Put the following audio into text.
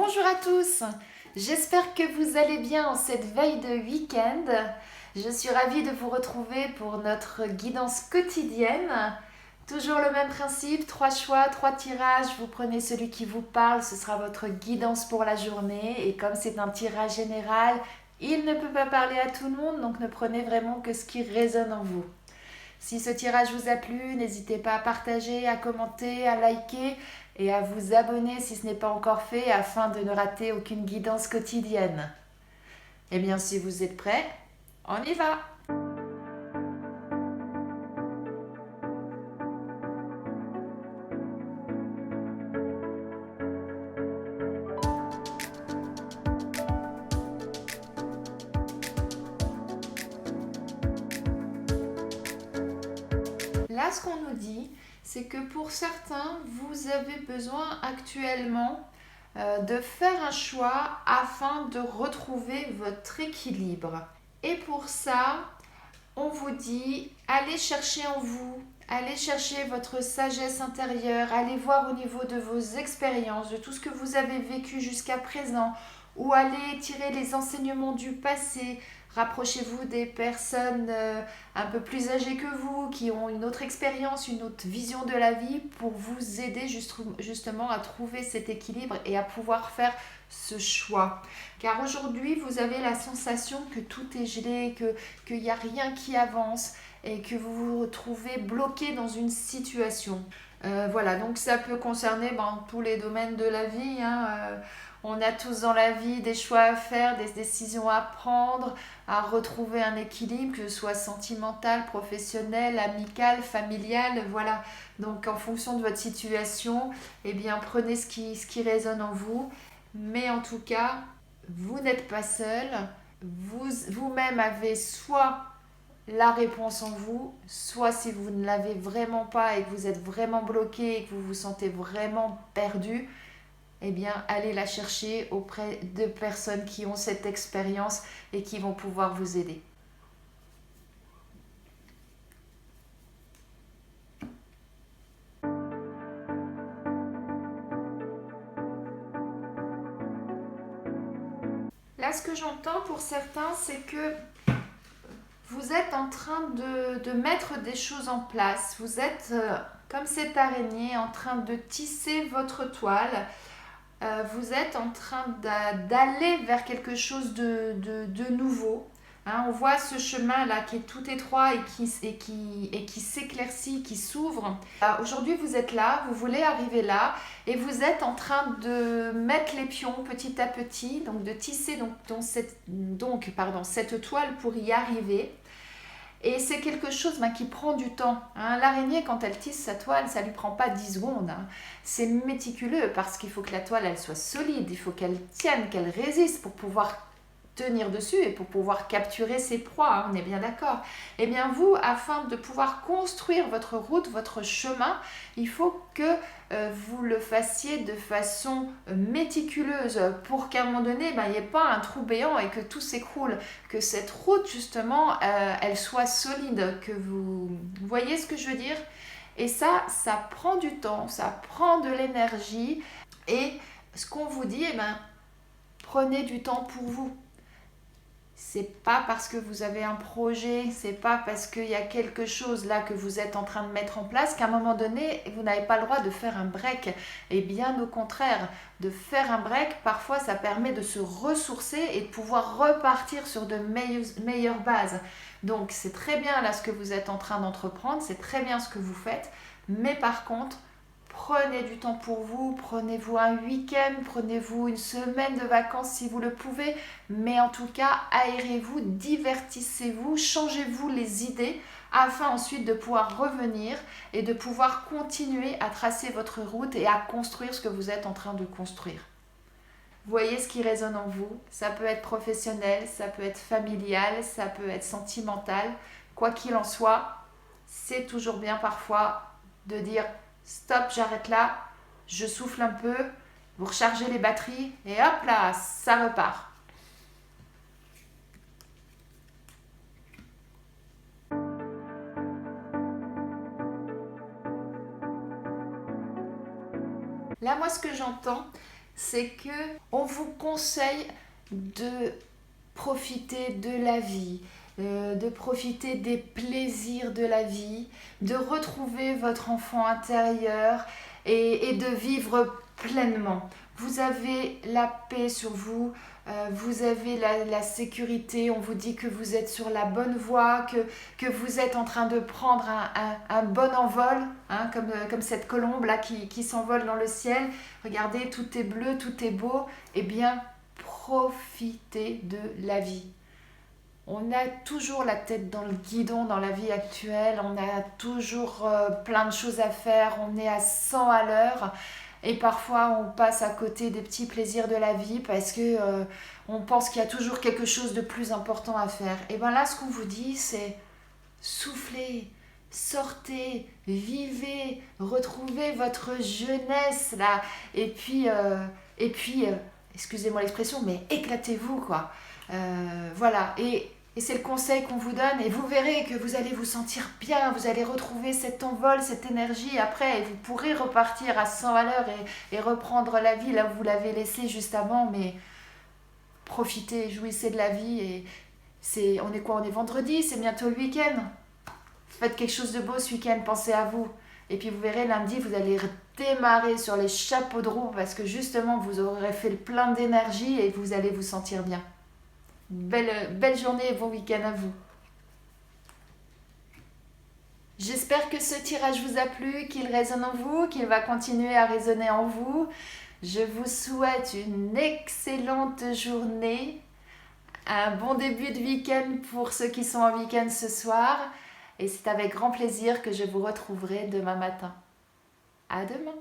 Bonjour à tous, j'espère que vous allez bien en cette veille de week-end. Je suis ravie de vous retrouver pour notre guidance quotidienne. Toujours le même principe, 3 choix, 3 tirages, vous prenez celui qui vous parle, ce sera votre guidance pour la journée. Et comme c'est un tirage général, il ne peut pas parler à tout le monde, donc ne prenez vraiment que ce qui résonne en vous. Si ce tirage vous a plu, n'hésitez pas à partager, à commenter, à liker et à vous abonner si ce n'est pas encore fait afin de ne rater aucune guidance quotidienne. Eh bien, si vous êtes prêts, on y va! Là, ce qu'on nous dit, c'est que pour certains, vous avez besoin actuellement de faire un choix afin de retrouver votre équilibre. Et pour ça, on vous dit, allez chercher en vous, allez chercher votre sagesse intérieure, allez voir au niveau de vos expériences, de tout ce que vous avez vécu jusqu'à présent, ou allez tirer les enseignements du passé. Rapprochez-vous des personnes un peu plus âgées que vous, qui ont une autre expérience, une autre vision de la vie, pour vous aider justement à trouver cet équilibre et à pouvoir faire ce choix. Car aujourd'hui, vous avez la sensation que tout est gelé, qu'il n'y a rien qui avance et que vous vous retrouvez bloqué dans une situation. Voilà, donc ça peut concerner tous les domaines de la vie. On a tous dans la vie des choix à faire, des décisions à prendre, à retrouver un équilibre, que ce soit sentimental, professionnel, amical, familial. Voilà, donc en fonction de votre situation, eh bien, prenez ce qui résonne en vous. Mais en tout cas, vous n'êtes pas seul. Vous-même avez soit la réponse en vous, soit si vous ne l'avez vraiment pas et que vous êtes vraiment bloqué et que vous vous sentez vraiment perdu, eh bien, allez la chercher auprès de personnes qui ont cette expérience et qui vont pouvoir vous aider. Là, ce que j'entends pour certains, c'est que vous êtes en train de mettre des choses en place. Vous êtes comme cette araignée en train de tisser votre toile. Vous êtes en train d'aller vers quelque chose de nouveau. On voit ce chemin-là qui est tout étroit et qui s'éclaircit, qui s'ouvre. Aujourd'hui, vous êtes là, vous voulez arriver là et vous êtes en train de mettre les pions petit à petit, donc de tisser cette toile pour y arriver. Et c'est quelque chose qui prend du temps. L'araignée, quand elle tisse sa toile, ça ne lui prend pas 10 secondes. C'est méticuleux parce qu'il faut que la toile elle soit solide, il faut qu'elle tienne, qu'elle résiste pour pouvoir tenir dessus et pour pouvoir capturer ses proies, on est bien d'accord. Eh bien vous, afin de pouvoir construire votre route, votre chemin, il faut que vous le fassiez de façon méticuleuse pour qu'à un moment donné, il n'y ait pas un trou béant et que tout s'écroule, que cette route justement, elle soit solide, que vous voyez ce que je veux dire. Et ça prend du temps, ça prend de l'énergie et ce qu'on vous dit, prenez du temps pour vous. C'est pas parce que vous avez un projet, c'est pas parce qu'il y a quelque chose là que vous êtes en train de mettre en place qu'à un moment donné, vous n'avez pas le droit de faire un break. Et bien au contraire, de faire un break, parfois ça permet de se ressourcer et de pouvoir repartir sur de meilleures bases. Donc c'est très bien là ce que vous êtes en train d'entreprendre, c'est très bien ce que vous faites, mais par contre, prenez du temps pour vous, prenez-vous un week-end, prenez-vous une semaine de vacances si vous le pouvez, mais en tout cas, aérez-vous, divertissez-vous, changez-vous les idées afin ensuite de pouvoir revenir et de pouvoir continuer à tracer votre route et à construire ce que vous êtes en train de construire. Voyez ce qui résonne en vous, ça peut être professionnel, ça peut être familial, ça peut être sentimental, quoi qu'il en soit, c'est toujours bien parfois de dire stop, j'arrête là, je souffle un peu, vous rechargez les batteries et hop là, ça repart. Là, moi, ce que j'entends, c'est que on vous conseille de profiter de la vie, de profiter des plaisirs de la vie, de retrouver votre enfant intérieur et de vivre pleinement. Vous avez la paix sur vous, vous avez la sécurité, on vous dit que vous êtes sur la bonne voie, que vous êtes en train de prendre un bon envol, hein, comme cette colombe là qui s'envole dans le ciel. Regardez, tout est bleu, tout est beau. Eh bien, profitez de la vie. On a toujours la tête dans le guidon dans la vie actuelle, on a toujours plein de choses à faire, on est à 100 à l'heure et parfois on passe à côté des petits plaisirs de la vie parce que on pense qu'il y a toujours quelque chose de plus important à faire. Et bien là, ce qu'on vous dit, c'est soufflez, sortez, vivez, retrouvez votre jeunesse là, et puis excusez-moi l'expression, mais éclatez-vous quoi. Voilà, et c'est le conseil qu'on vous donne, et vous verrez que vous allez vous sentir bien, vous allez retrouver cet envol, cette énergie après, et vous pourrez repartir à 100 à l'heure et reprendre la vie là où vous l'avez laissée juste avant, mais profitez, jouissez de la vie, et on est quoi, on est vendredi, c'est bientôt le week-end. Faites quelque chose de beau ce week-end, pensez à vous. Et puis vous verrez, lundi, vous allez démarrer sur les chapeaux de roue parce que justement, vous aurez fait le plein d'énergie et vous allez vous sentir bien. Belle journée et bon week-end à vous. J'espère que ce tirage vous a plu, qu'il résonne en vous, qu'il va continuer à résonner en vous. Je vous souhaite une excellente journée, un bon début de week-end pour ceux qui sont en week-end ce soir. Et c'est avec grand plaisir que je vous retrouverai demain matin. À demain!